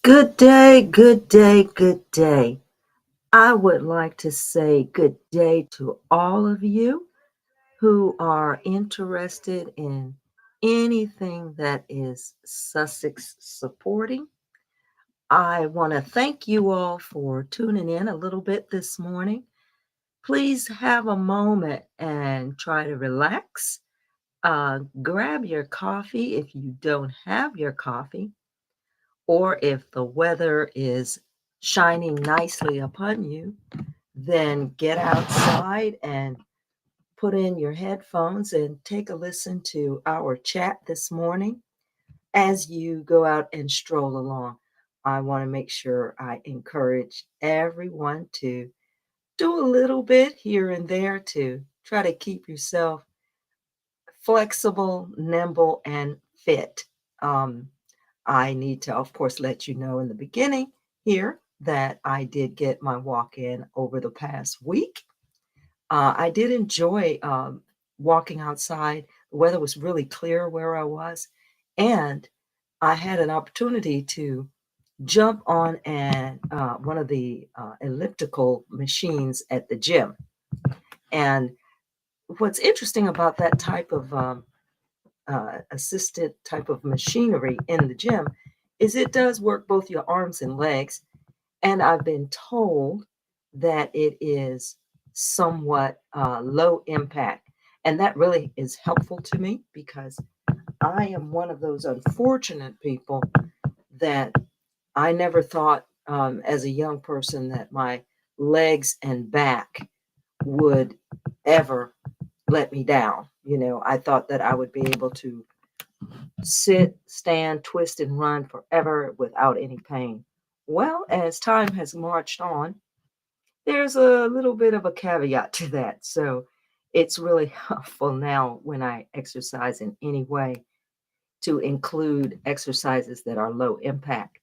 Good day, good day, good day. I would like to say good day to all of you who are interested in anything that is Sussex supporting. I want to thank you all for tuning in a little bit this morning. Please have a moment and try to relax. Grab your coffee if you don't have your coffee, or if the weather is shining nicely upon you, then get outside and put in your headphones and take a listen to our chat this morning as you go out and stroll along. I want to make sure I encourage everyone to do a little bit here and there to try to keep yourself flexible, nimble, and fit. Um, I need to, of course, let you know in the beginning here that I did get my walk in over the past week. I did enjoy walking outside. The weather was really clear where I was, and I had an opportunity to jump on one of the elliptical machines at the gym. And what's interesting about that type of assisted type of machinery in the gym is it does work both your arms and legs. And I've been told that it is somewhat low impact. And that really is helpful to me because I am one of those unfortunate people that I never thought as a young person that my legs and back would ever let me down. I thought that I would be able to sit, stand, twist, and run forever without any pain. Well, as time has marched on, there's a little bit of a caveat to that. So it's really helpful now when I exercise in any way to include exercises that are low impact.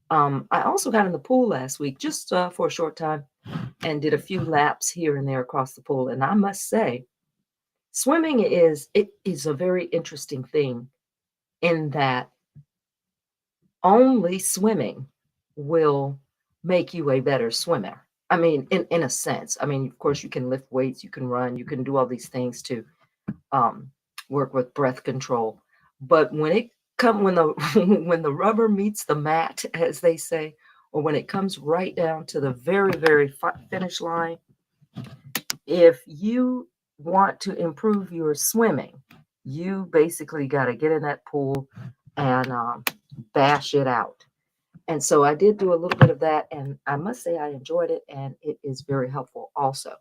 I also got in the pool last week just for a short time and did a few laps here and there across the pool. And I must say, swimming is a very interesting thing in that only swimming will make you a better swimmer. I mean, in a sense. I mean, of course, you can lift weights, you can run, you can do all these things to um, work with breath control. But when the when the rubber meets the mat, as they say, or when it comes right down to the very finish line, if you want to improve your swimming, you basically got to get in that pool and bash it out. And so I did do a little bit of that, and I must say I enjoyed it, and it is very helpful also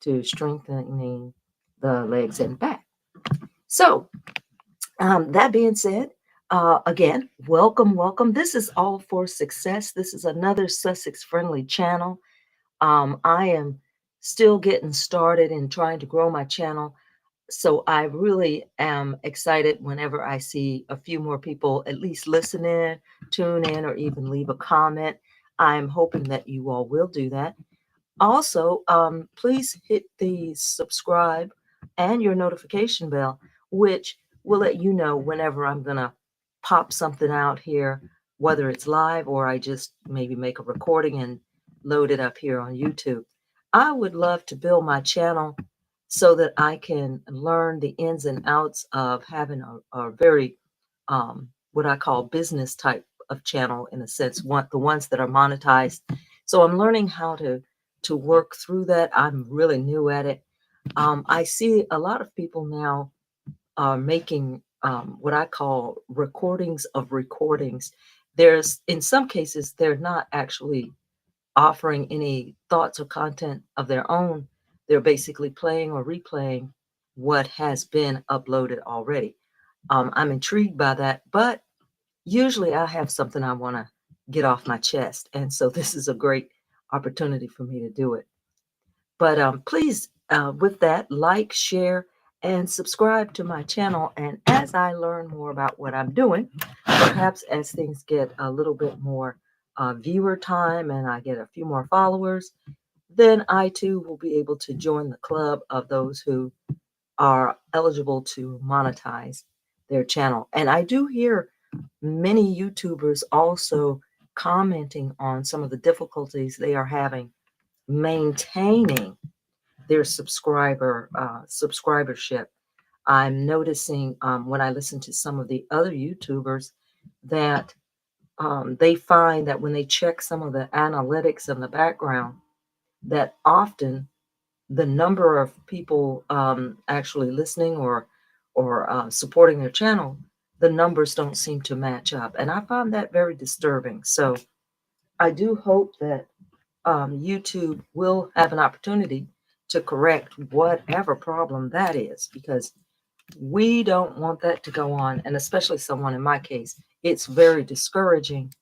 to strengthening the legs and back. So, that being said, again, welcome, welcome. This is All for Success. This is another Sussex friendly channel. I am still getting started and trying to grow my channel. So I really am excited whenever I see a few more people at least listen in, tune in, or even leave a comment. I'm hoping that you all will do that. Also, please hit the subscribe and your notification bell, which will let you know whenever I'm going to pop something out here, whether it's live or I just maybe make a recording and load it up here on YouTube. I would love to build my channel so that I can learn the ins and outs of having a very, what I call business type of channel in a sense, the ones that are monetized. So I'm learning how to work through that. I'm really new at it. I see a lot of people now are making what I call recordings of recordings. There's, in some cases, they're not actually offering any thoughts or content of their own. They're basically playing or replaying what has been uploaded already. I'm intrigued by that, but usually I have something I want to get off my chest. And so this is a great opportunity for me to do it. But please, with that, like, share, and subscribe to my channel. And as I learn more about what I'm doing, perhaps as things get a little bit more viewer time and I get a few more followers, then I too will be able to join the club of those who are eligible to monetize their channel. And I do hear many YouTubers also commenting on some of the difficulties they are having maintaining their subscribership. I'm noticing when I listen to some of the other YouTubers that they find that when they check some of the analytics in the background, that often the number of people actually listening or supporting their channel, the numbers don't seem to match up, and I find that very disturbing. So I do hope that YouTube will have an opportunity to correct whatever problem that is, because we don't want that to go on, and especially someone in my case, it's very discouraging.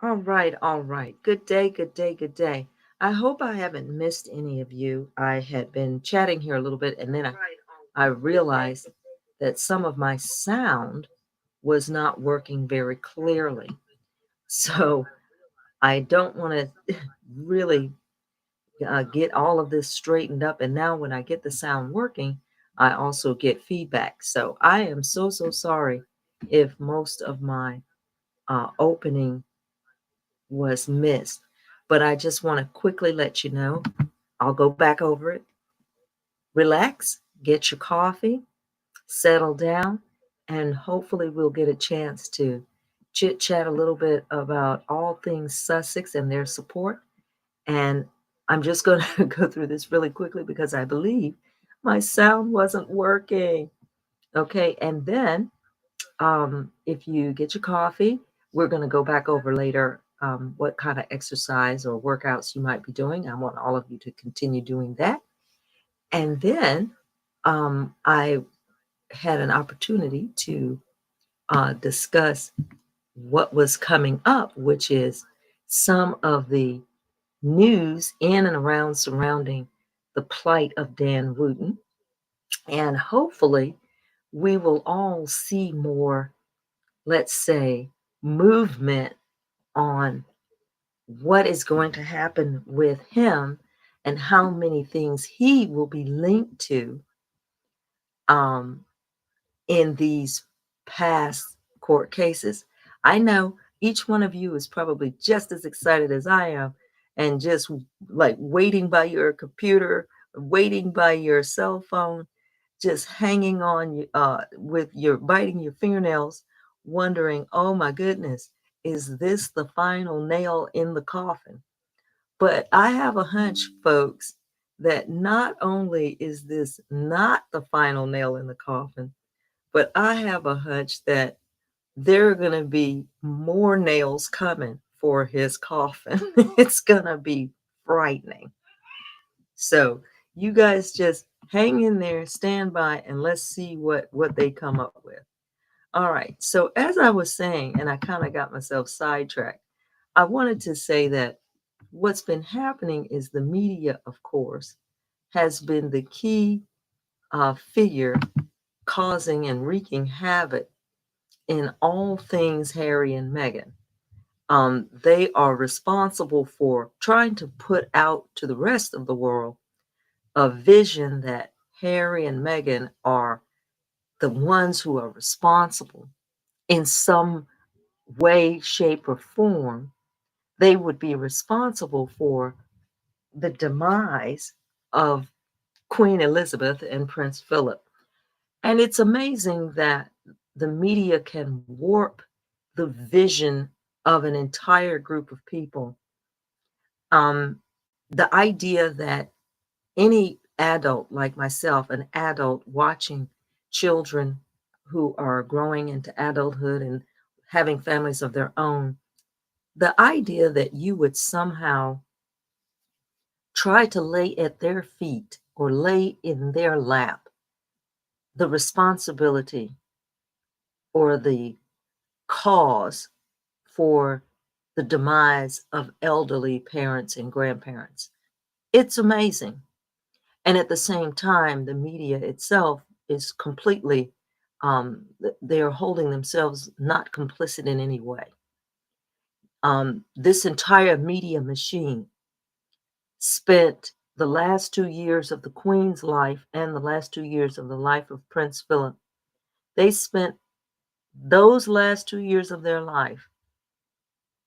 All right, all right. Good day, good day, good day. I hope I haven't missed any of you. I had been chatting here a little bit, and then I realized that some of my sound was not working very clearly. So I don't want to really get all of this straightened up. And now, when I get the sound working, I also get feedback. So I am so, so sorry if most of my opening was missed. But I just want to quickly let you know, I'll go back over it. Relax, get your coffee, settle down, and hopefully we'll get a chance to chit chat a little bit about all things Sussex and their support. And I'm just going to go through this really quickly because I believe my sound wasn't working. Okay, and then if you get your coffee, we're going to go back over later what kind of exercise or workouts you might be doing. I want all of you to continue doing that. And then I had an opportunity to discuss what was coming up, which is some of the news in and around surrounding the plight of Dan Wooten. And hopefully, we will all see more, let's say, movement on what is going to happen with him and how many things he will be linked to um, in these past court cases. I know each one of you is probably just as excited as I am and just like waiting by your computer, waiting by your cell phone, just hanging on with your biting your fingernails, wondering, oh my goodness, is this the final nail in the coffin? But I have a hunch, folks, that not only is this not the final nail in the coffin, but I have a hunch that there are going to be more nails coming for his coffin. It's going to be frightening. So you guys just hang in there, stand by, and let's see what they come up with. All right. So as I was saying, and I kind of got myself sidetracked, I wanted to say that what's been happening is the media, of course, has been the key figure causing and wreaking havoc in all things Harry and Meghan. They are responsible for trying to put out to the rest of the world a vision that Harry and Meghan are the ones who are responsible in some way, shape, or form. They would be responsible for the demise of Queen Elizabeth and Prince Philip. And it's amazing that the media can warp the vision of an entire group of people. The idea that any adult like myself, an adult watching children who are growing into adulthood and having families of their own, the idea that you would somehow try to lay at their feet or lay in their lap the responsibility or the cause for the demise of elderly parents and grandparents. It's amazing. And at the same time, the media itself is completely, they're holding themselves not complicit in any way. This entire media machine spent the last 2 years of the Queen's life and the last 2 years of the life of Prince Philip. They spent those last 2 years of their life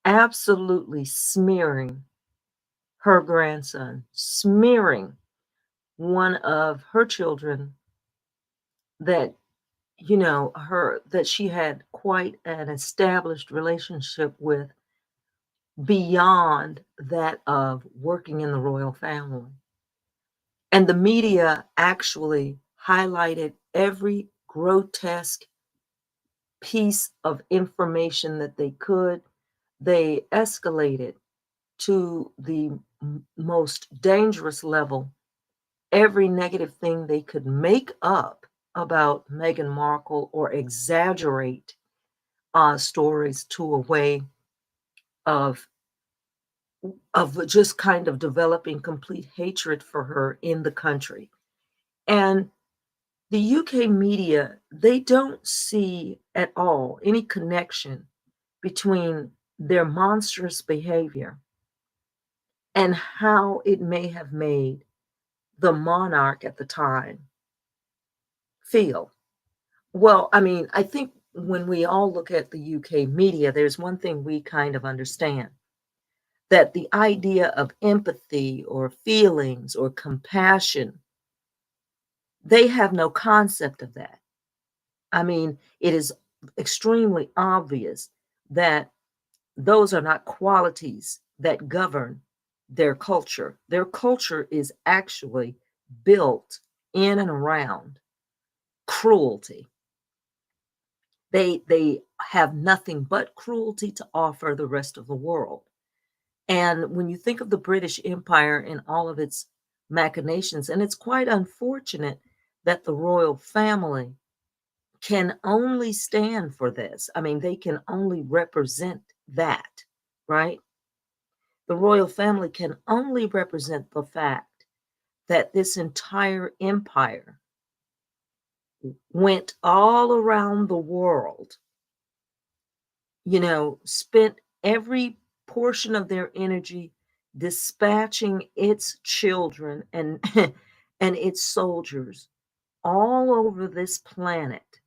absolutely smearing her grandson, smearing one of her children that, her, that she had quite an established relationship with beyond that of working in the royal family. And the media actually highlighted every grotesque piece of information that they could. They escalated to the most dangerous level every negative thing they could make up about Meghan Markle or exaggerate stories to a way of just kind of developing complete hatred for her in the country. And the UK media, they don't see at all any connection between their monstrous behavior and how it may have made the monarch at the time feel. Well, I mean, I think when we all look at the UK media, there's one thing we kind of understand, that the idea of empathy or feelings or compassion, they have no concept of that. I mean, it is extremely obvious that those are not qualities that govern their culture. Their culture is actually built in and around cruelty. They have nothing but cruelty to offer the rest of the world. And when you think of the British Empire and all of its machinations, and it's quite unfortunate that the royal family can only stand for this. I mean, they can only represent that, right? The royal family can only represent the fact that this entire empire went all around the world, spent every portion of their energy dispatching its children and and its soldiers all over this planet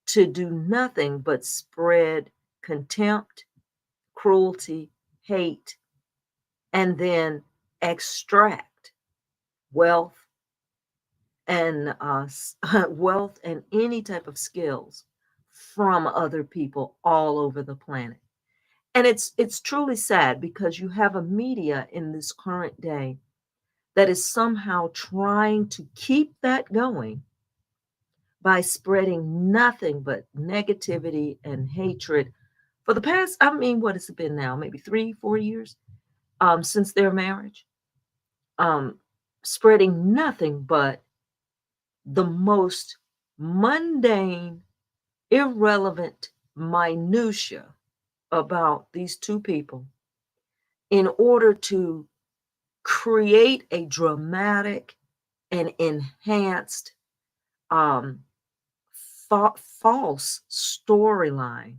to do nothing but spread contempt, cruelty, hate, and then extract wealth and wealth and any type of skills from other people all over the planet. And it's truly sad because you have a media in this current day that is somehow trying to keep that going by spreading nothing but negativity and hatred for the past, I mean, what has it been now? Maybe 3, 4 years since their marriage, um, spreading nothing but the most mundane, irrelevant minutia about these two people in order to create a dramatic and enhanced um, false storyline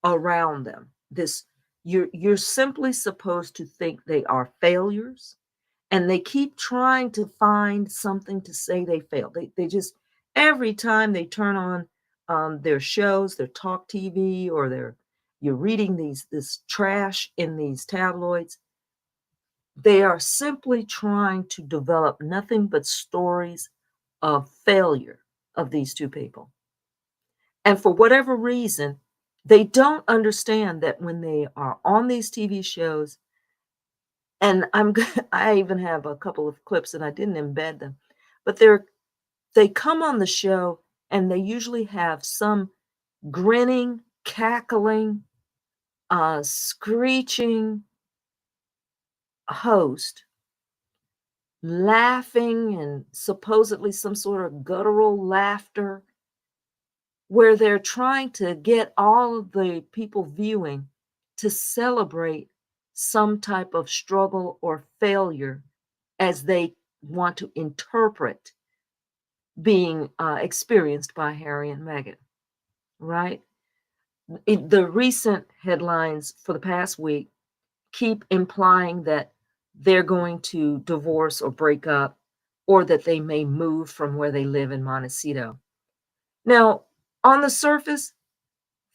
around them. This you're simply supposed to think they are failures, and they keep trying to find something to say they failed. They just every time they turn on their shows, their talk TV, or their you're reading this trash in these tabloids. They are simply trying to develop nothing but stories of failure of these two people. And for whatever reason, they don't understand that when they are on these TV shows, and I even have a couple of clips and I didn't embed them, but they come on the show and they usually have some grinning, cackling, screeching host laughing and supposedly some sort of guttural laughter where they're trying to get all of the people viewing to celebrate some type of struggle or failure as they want to interpret being experienced by Harry and Meghan, right? The recent headlines for the past week keep implying that they're going to divorce or break up, or that they may move from where they live in Montecito. Now, on the surface,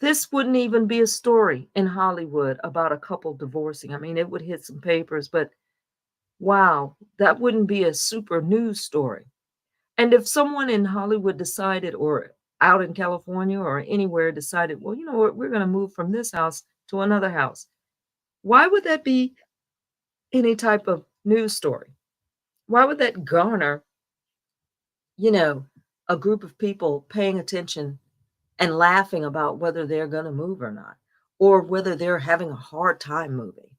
this wouldn't even be a story in Hollywood about a couple divorcing. I mean, it would hit some papers, but wow, that wouldn't be a super news story. And if someone in Hollywood decided, or out in California or anywhere decided, well, you know what, we're going to move from this house to another house, why would that be any type of news story? Why would that garner, you know, a group of people paying attention and laughing about whether they're going to move or not, or whether they're having a hard time moving?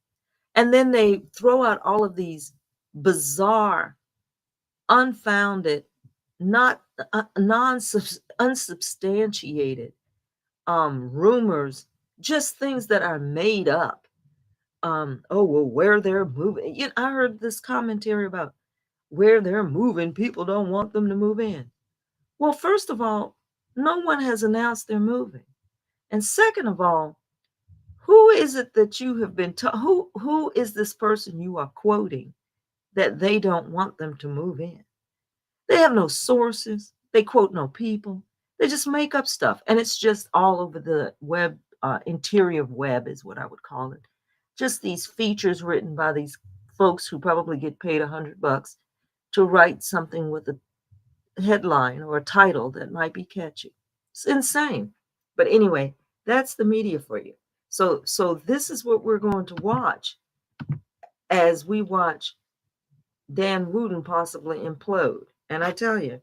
And then they throw out all of these bizarre, unfounded, not unsubstantiated rumors, just things that are made up oh well, where they're moving. I heard this commentary about where they're moving. People don't want them to move in. Well, first of all, no one has announced they're moving. And second of all, who is it that you have been told? Who is this person you are quoting that they don't want them to move in? They have no sources. They quote no people. They just make up stuff, and it's just all over the web. Interior web is what I would call it. Just these features written by these folks who probably get paid $100 to write something with a headline or a title that might be catchy. It's insane. But anyway, that's the media for you. So this is what we're going to watch as we watch Dan Wooden possibly implode. And I tell you,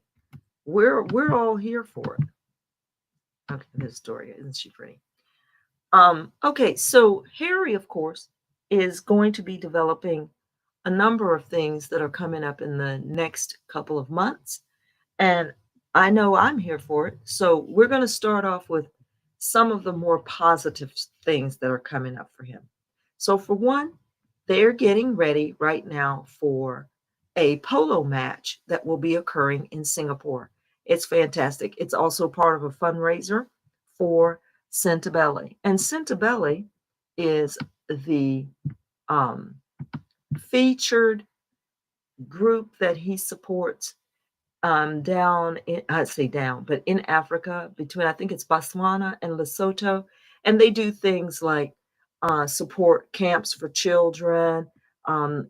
we're all here for it. Okay, this story, isn't she pretty? Okay, so Harry, of course, is going to be developing a number of things that are coming up in the next couple of months. And I know I'm here for it. So we're going to start off with some of the more positive things that are coming up for him. So, for one, they're getting ready right now for a polo match that will be occurring in Singapore. It's fantastic. It's also part of a fundraiser for Centabelli. And Centabelli is the um, featured group that he supports down in, I'd say down, but in Africa, between I think it's Botswana and Lesotho, and they do things like support camps for children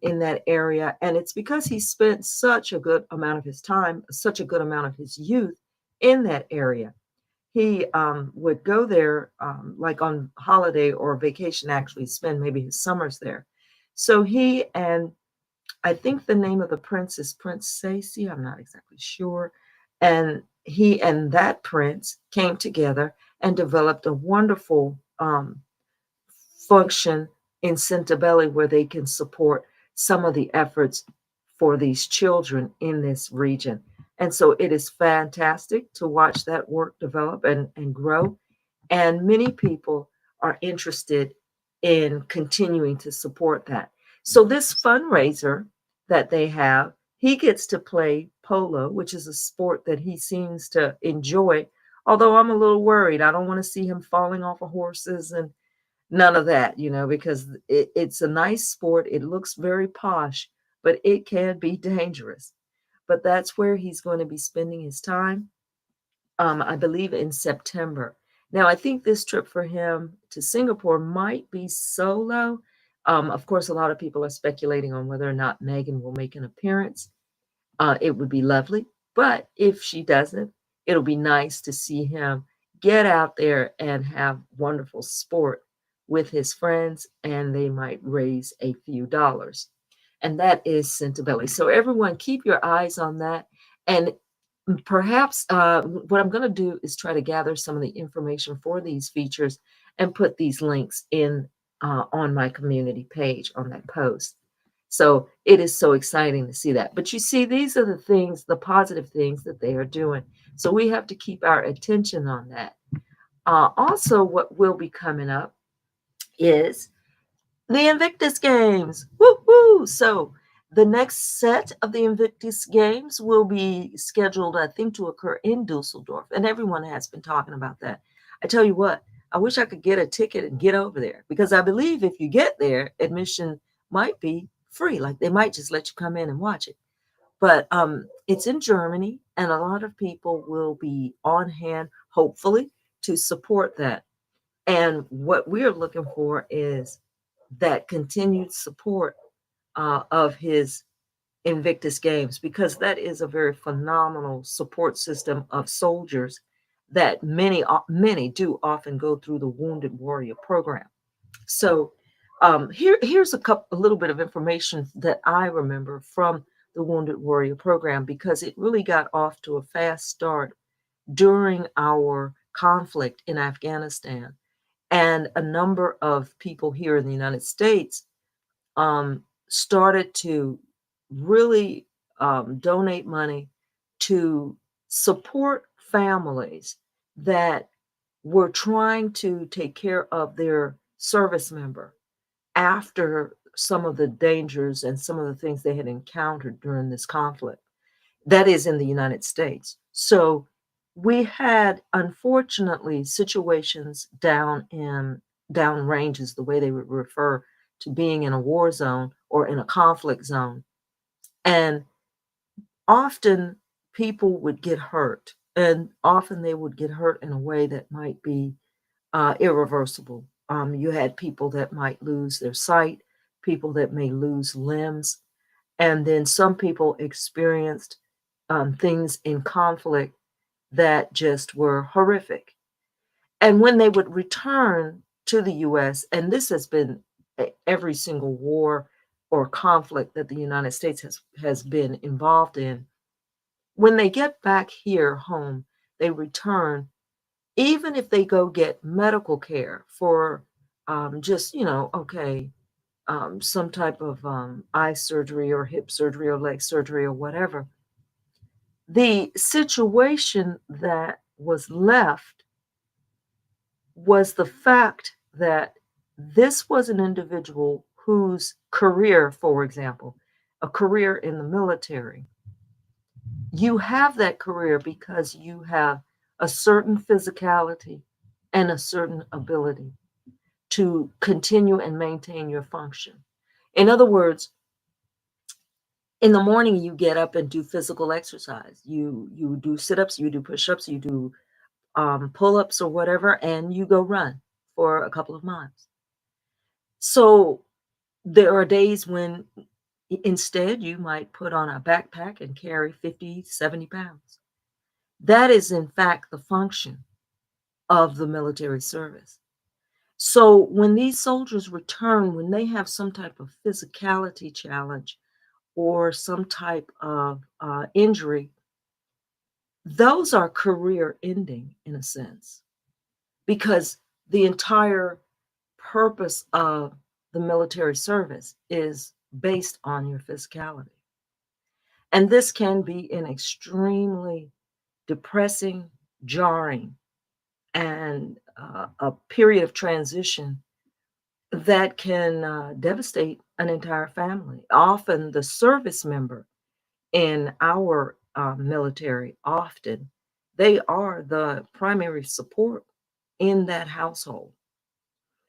in that area, and it's because he spent such a good amount of his time, such a good amount of his youth in that area. He would go there like on holiday or vacation, actually spend maybe his summers there. So he and I think the name of the prince is Prince Sacy. I'm not exactly sure. And he and that prince came together and developed a wonderful function in Centabelli where they can support some of the efforts for these children in this region. And so it is fantastic to watch that work develop and grow. And many people are interested in continuing to support that. So, this fundraiser that they have, he gets to play polo, which is a sport that he seems to enjoy. Although I'm a little worried, I don't want to see him falling off of horses and none of that, because it's a nice sport. It looks very posh, but it can be dangerous. But that's where he's going to be spending his time, I believe in September. Now, I think this trip for him to Singapore might be solo. Of course, a lot of people are speculating on whether or not Megan will make an appearance. It would be lovely. But if she doesn't, it'll be nice to see him get out there and have wonderful sport with his friends, and they might raise a few dollars. And that is Centabelli. So, everyone, keep your eyes on that. And perhaps what I'm going to do is try to gather some of the information for these features and put these links in on my community page on that post. So it is so exciting to see that. But you see, these are the things, the positive things that they are doing. So we have to keep our attention on that. Also, what will be coming up is the Invictus Games. Woo-hoo! So the next set of the Invictus Games will be scheduled, I think, to occur in Dusseldorf. And everyone has been talking about that. I tell you what, I wish I could get a ticket and get over there, because I believe if you get there, admission might be free. Like they might just let you come in and watch it. But it's in Germany, and a lot of people will be on hand, hopefully, to support that. And what we're looking for is that continued support of his Invictus Games, because that is a very phenomenal support system of soldiers that many do often go through the Wounded Warrior program. So here's a little bit of information that I remember from the Wounded Warrior program, because it really got off to a fast start during our conflict in Afghanistan. And a number of people here in the United States started to really donate money to support families that were trying to take care of their service member after some of the dangers and some of the things they had encountered during this conflict. That is in the United States. So we had, unfortunately, situations down ranges, the way they would refer to being in a war zone or in a conflict zone. And often people would get hurt, and often they would get hurt in a way that might be irreversible. You had people that might lose their sight, people that may lose limbs, and then some people experienced things in conflict that just were horrific. And when they would return to the US, and this has been every single war or conflict that the United States has been involved in, when they get back here home, they return, even if they go get medical care for just, okay, some type of eye surgery or hip surgery or leg surgery or whatever. The situation that was left was the fact that this was an individual whose career, for example, a career in the military, you have that career because you have a certain physicality and a certain ability to continue and maintain your function. In other words, in the morning you get up and do physical exercise. You do sit-ups, you do push-ups, you do pull-ups or whatever, and you go run for a couple of miles. So there are days when instead you might put on a backpack and carry 50, 70 pounds. That is in fact the function of the military service. So when these soldiers return, when they have some type of physicality challenge or some type of injury, those are career ending in a sense, because the entire purpose of the military service is based on your physicality. And this can be an extremely depressing, jarring, and a period of transition that can devastate an entire family. Often, the service member in our military, often they are the primary support in that household.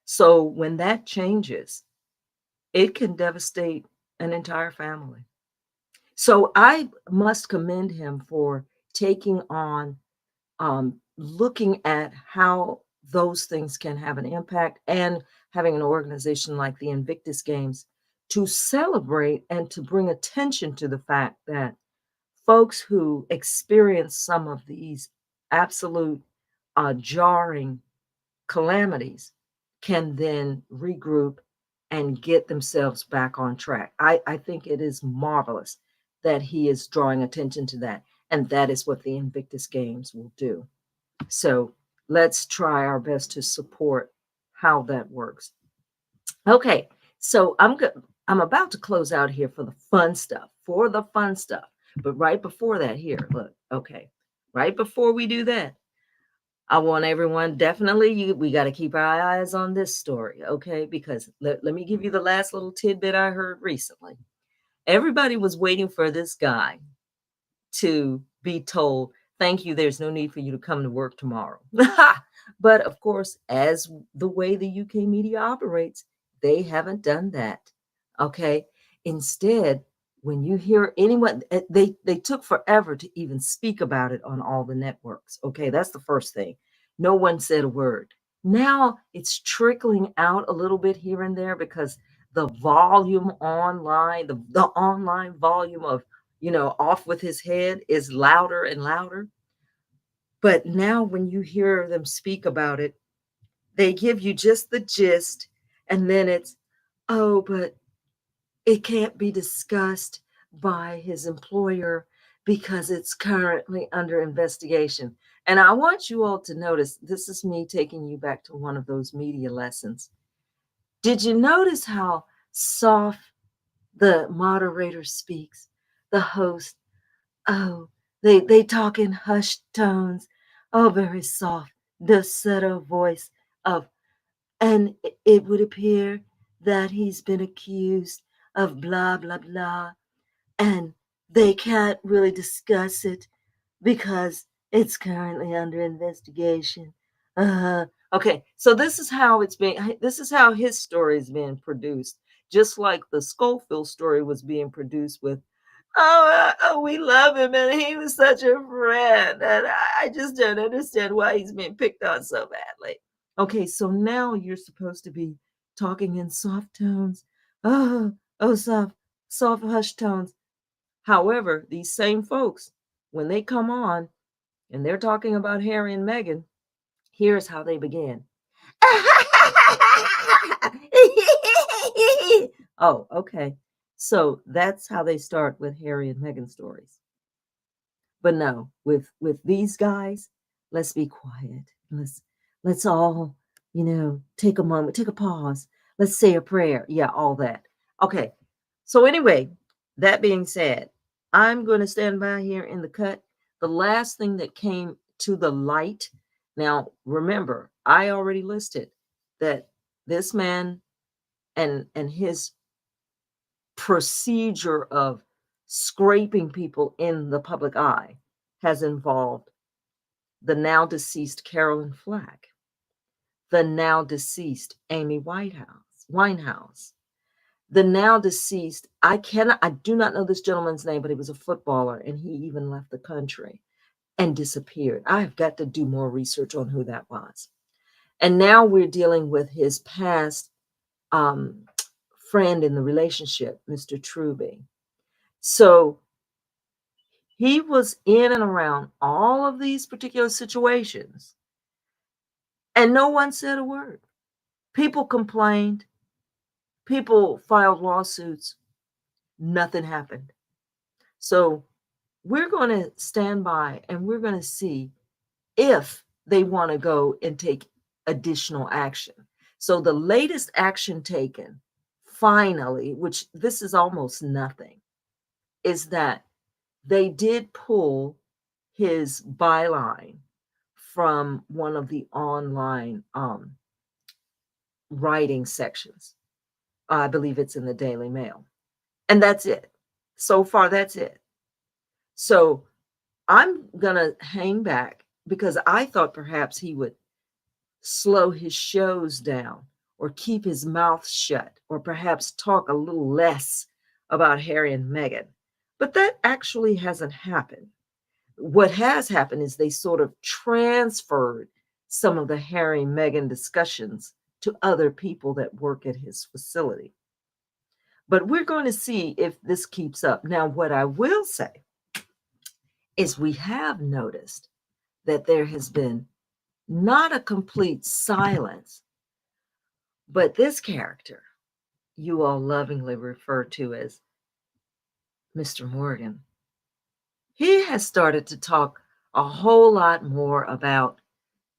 So when that changes, it can devastate an entire family. So I must commend him for taking on looking at how those things can have an impact, and having an organization like the Invictus Games to celebrate and to bring attention to the fact that folks who experience some of these absolute jarring calamities can then regroup and get themselves back on track. I think it is marvelous that he is drawing attention to that. And that is what the Invictus Games will do. So let's try our best to support how that works. Okay, so I'm about to close out here for the fun stuff, for the fun stuff. But right before that, here, look, okay, right before we do that, I want everyone definitely we got to keep our eyes on this story, okay? Because let me give you the last little tidbit I heard recently. Everybody was waiting for this guy to be told, thank you, there's no need for you to come to work tomorrow. But of course, as the way the UK media operates, they haven't done that. Okay. Instead, when you hear anyone, they took forever to even speak about it on all the networks. Okay, that's the first thing. No one said a word. Now it's trickling out a little bit here and there because the volume online, the online volume of off with his head is louder and louder. But now when you hear them speak about it, they give you just the gist, and then it's, oh, but it can't be discussed by his employer because it's currently under investigation. And I want you all to notice, this is me taking you back to one of those media lessons. Did you notice how soft the moderator speaks, the host? Oh, they talk in hushed tones. Oh, very soft, the subtle voice of, and it would appear that he's been accused of blah, blah, blah, and they can't really discuss it because it's currently under investigation. Uh, okay, so this is how his story is being produced, just like the Schofield story was being produced with, oh, we love him and he was such a friend. And I just don't understand why he's being picked on so badly. Okay, so now you're supposed to be talking in soft tones. Oh, oh, soft hush tones. However, these same folks, when they come on and they're talking about Harry and Meghan, here's how they begin. Oh, okay. So that's how they start with Harry and Meghan stories. But no, with these guys, let's be quiet. Let's all, take a moment, take a pause. Let's say a prayer. Yeah, all that. Okay. So anyway, that being said, I'm going to stand by here in the cut. The last thing that came to the light. Now, remember, I already listed that this man and his procedure of scraping people in the public eye has involved the now deceased Carolyn Flack, the now deceased Amy Winehouse, the now deceased, I do not know this gentleman's name, but he was a footballer and he even left the country and disappeared. I've got to do more research on who that was. And now we're dealing with his past um, friend in the relationship, Mr. Truby. So he was in and around all of these particular situations, and no one said a word. People complained, people filed lawsuits, nothing happened. So we're going to stand by and we're going to see if they want to go and take additional action. So the latest action taken, finally, which this is almost nothing, is that they did pull his byline from one of the online writing sections. I believe it's in the Daily Mail. And that's it. So far, that's it. So I'm going to hang back because I thought perhaps he would slow his shows down or keep his mouth shut or perhaps talk a little less about Harry and Meghan. But that actually hasn't happened. What has happened is they sort of transferred some of the Harry Meghan discussions to other people that work at his facility. But we're going to see if this keeps up. Now, what I will say is we have noticed that there has been not a complete silence, but this character you all lovingly refer to as Mr. Morgan, he has started to talk a whole lot more about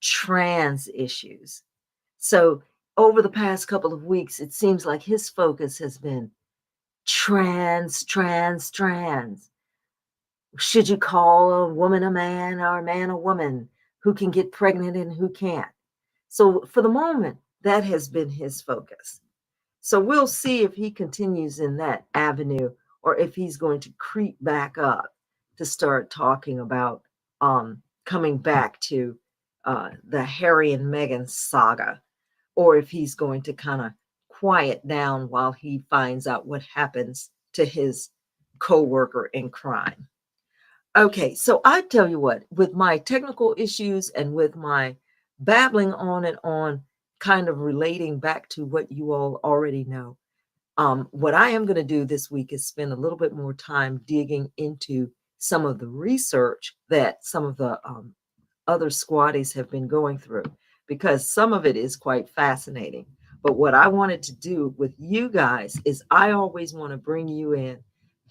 trans issues. So over the past couple of weeks, it seems like his focus has been trans. Should you call a woman a man or a man a woman? Who can get pregnant and who can't? So for the moment, that has been his focus. So we'll see if he continues in that avenue or if he's going to creep back up to start talking about coming back to the Harry and Meghan saga, or if he's going to kind of quiet down while he finds out what happens to his co-worker in crime. Okay, so I tell you what, with my technical issues and with my babbling on and on, kind of relating back to what you all already know, what I am going to do this week is spend a little bit more time digging into some of the research that some of the other squatties have been going through, because some of it is quite fascinating. But what I wanted to do with you guys is I always want to bring you in,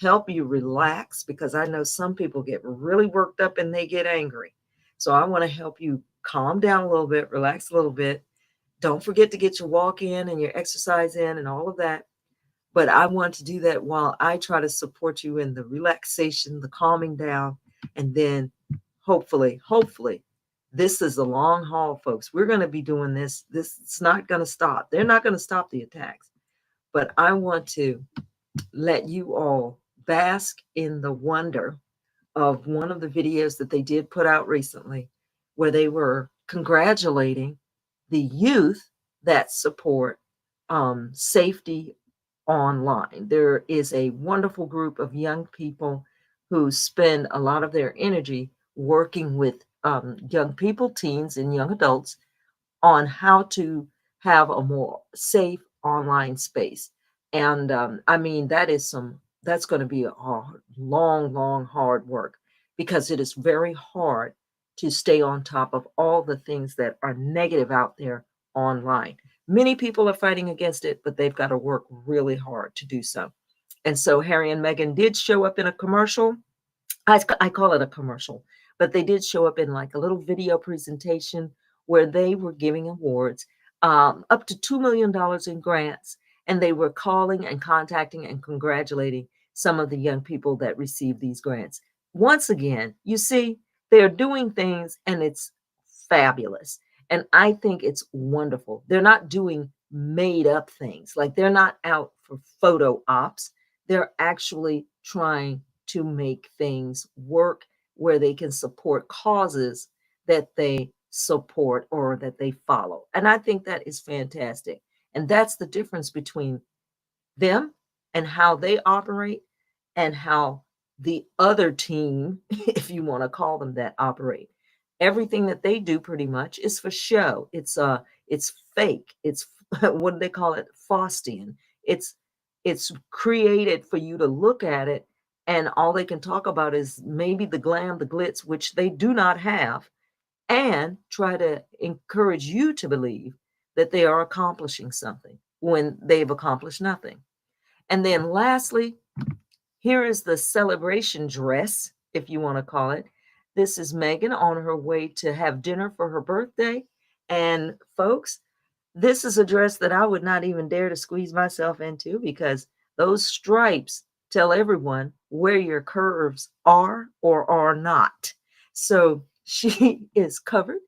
help you relax, because I know some people get really worked up and they get angry. So I want to help you calm down a little bit, relax a little bit. Don't forget to get your walk in and your exercise in and all of that. But I want to do that while I try to support you in the relaxation, the calming down, and then hopefully, this is a long haul, folks. We're going to be doing this. It's not going to stop. They're not going to stop the attacks. but I want to let you all bask in the wonder of one of the videos that they did put out recently, where they were congratulating the youth that support safety online. There is a wonderful group of young people who spend a lot of their energy working with young people, teens, and young adults on how to have a more safe online space. And I mean, that's going to be a long, long, hard work because it is very hard to stay on top of all the things that are negative out there online. Many people are fighting against it, but they've got to work really hard to do so. And so Harry and Meghan did show up in a commercial. I call it a commercial, but they did show up in like a little video presentation where they were giving awards, up to $2 million in grants, and they were calling and contacting and congratulating some of the young people that received these grants. Once again, you see, they're doing things and it's fabulous. And I think it's wonderful. They're not doing made up things, like they're not out for photo ops. They're actually trying to make things work where they can support causes that they support or that they follow. And I think that is fantastic. And that's the difference between them and how they operate and how the other team, if you want to call them that, operate. Everything that they do pretty much is for show. It's fake. It's what do they call it? Faustian. It's created for you to look at it and all they can talk about is maybe the glam, the glitz, which they do not have, and try to encourage you to believe that they are accomplishing something when they've accomplished nothing. And then lastly, here is the celebration dress, if you want to call it. This is Meghan on her way to have dinner for her birthday. And folks, this is a dress that I would not even dare to squeeze myself into because those stripes tell everyone where your curves are or are not. So she is covered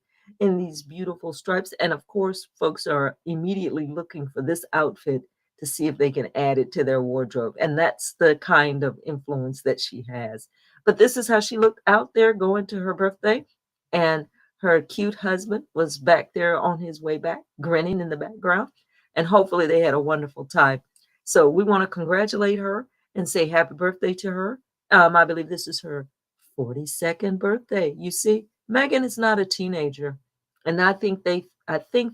in these beautiful stripes. And of course, folks are immediately looking for this outfit to see if they can add it to their wardrobe. And that's the kind of influence that she has. But this is how she looked out there going to her birthday. And her cute husband was back there on his way back, grinning in the background. And hopefully they had a wonderful time. So we want to congratulate her and say happy birthday to her. I believe this is her 42nd birthday. You see, Meghan is not a teenager. And I think that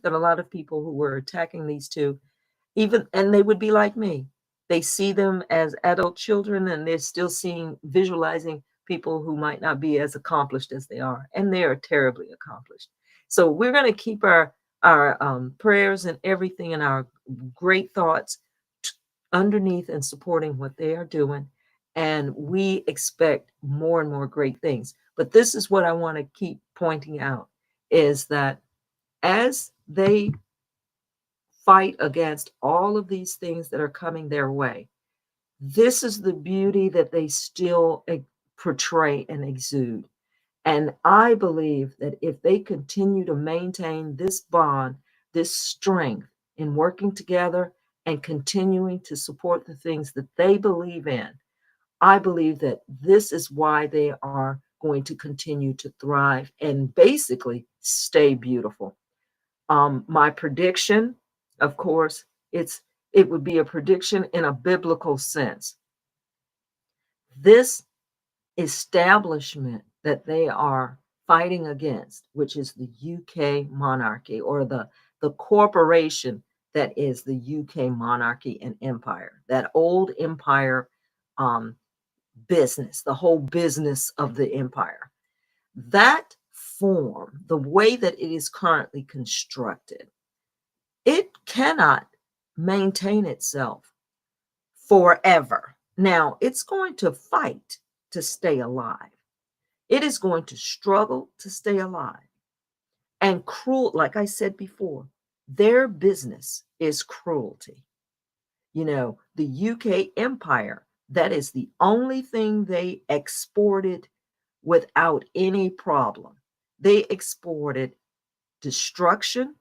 a lot of people who were attacking these two, even and they would be like me. They see them as adult children and they're still visualizing people who might not be as accomplished as they are, and they are terribly accomplished. So we're going to keep our prayers and everything and our great thoughts underneath and supporting what they are doing, and we expect more and more great things. But this is what I want to keep pointing out is that as they fight against all of these things that are coming their way, this is the beauty that they still portray and exude. And I believe that if they continue to maintain this bond, this strength in working together and continuing to support the things that they believe in, I believe that this is why they are going to continue to thrive and basically stay beautiful. My prediction, of course, it would be a prediction in a biblical sense. This establishment that they are fighting against, which is the UK monarchy or the corporation that is the UK monarchy and empire, that old empire business, the whole business of the empire. That form, the way that it is currently constructed, it cannot maintain itself forever. Now, it's going to fight to stay alive. It is going to struggle to stay alive. And cruel, like I said before, their business is cruelty. You know, the UK empire, that is the only thing they exported without any problem. They exported destruction,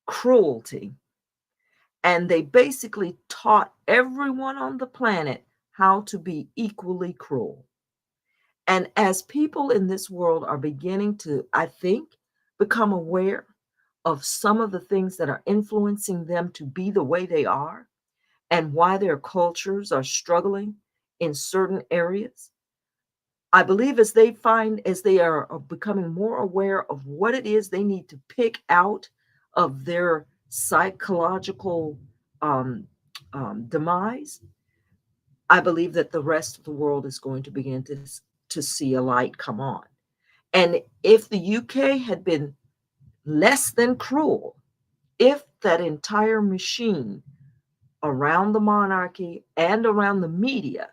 cruelty, And they basically taught everyone on the planet how to be equally cruel. And as people in this world are beginning to, I think, become aware of some of the things that are influencing them to be the way they are and why their cultures are struggling in certain areas, I believe as they are becoming more aware of what it is they need to pick out of their psychological um, demise, I believe that the rest of the world is going to begin to see a light come on. And if the UK had been less than cruel, if that entire machine around the monarchy and around the media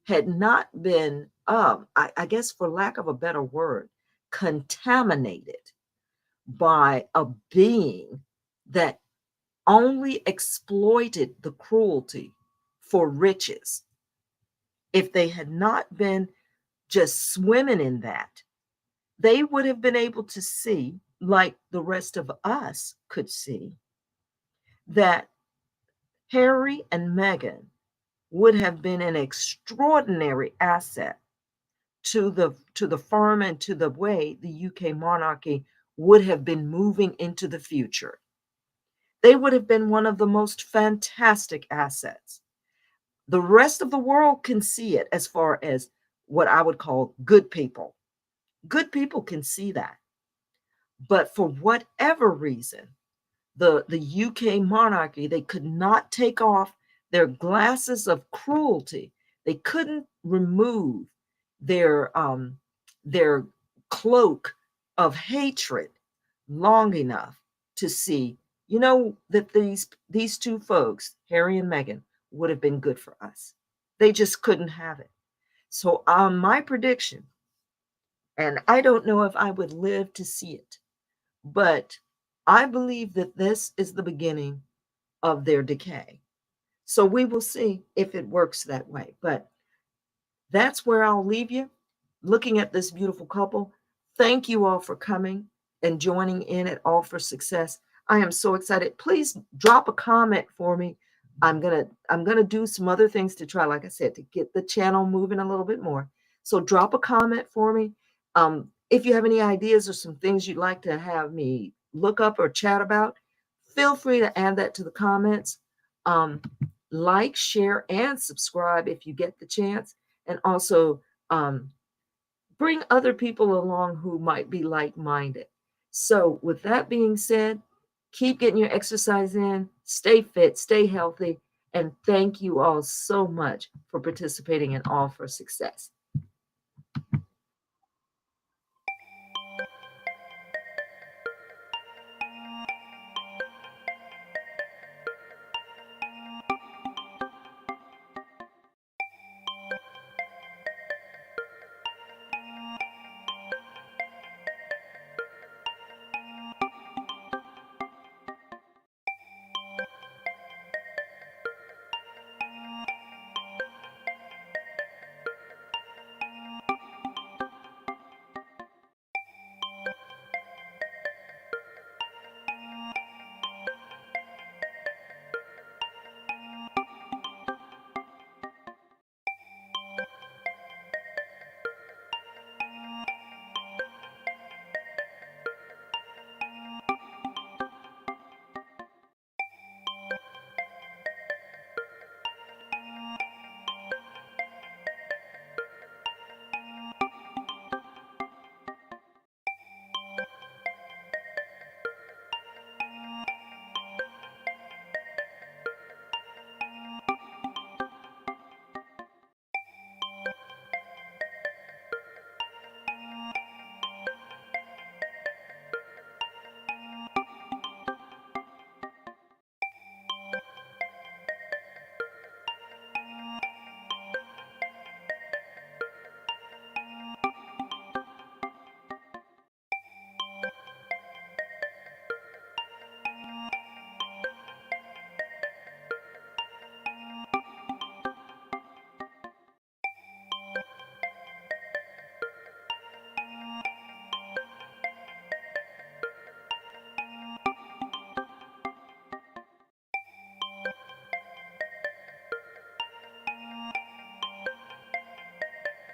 had not been, I guess, for lack of a better word, contaminated by a being that only exploited the cruelty for riches, if they had not been just swimming in that, they would have been able to see, like the rest of us could see, that Harry and Meghan would have been an extraordinary asset to the firm and to the way the UK monarchy would have been moving into the future. They would have been one of the most fantastic assets. The rest of the world can see it as far as what I would call good people. Good people can see that. But for whatever reason, the UK monarchy, they could not take off their glasses of cruelty. They couldn't remove their cloak of hatred long enough to see, that these two folks, Harry and Meghan, would have been good for us. They just couldn't have it. So my prediction, and I don't know if I would live to see it, but I believe that this is the beginning of their decay. So we will see if it works that way. But that's where I'll leave you, looking at this beautiful couple. Thank you all for coming and joining in at All for Success. I am so excited. Please drop a comment for me. I'm gonna do some other things to try, like I said, to get the channel moving a little bit more. So drop a comment for me. If you have any ideas or some things you'd like to have me look up or chat about, feel free to add that to the comments. Um, like, share, and subscribe if you get the chance. And also bring other people along who might be like-minded. So with that being said, keep getting your exercise in, stay fit, stay healthy, and thank you all so much for participating in All for Success.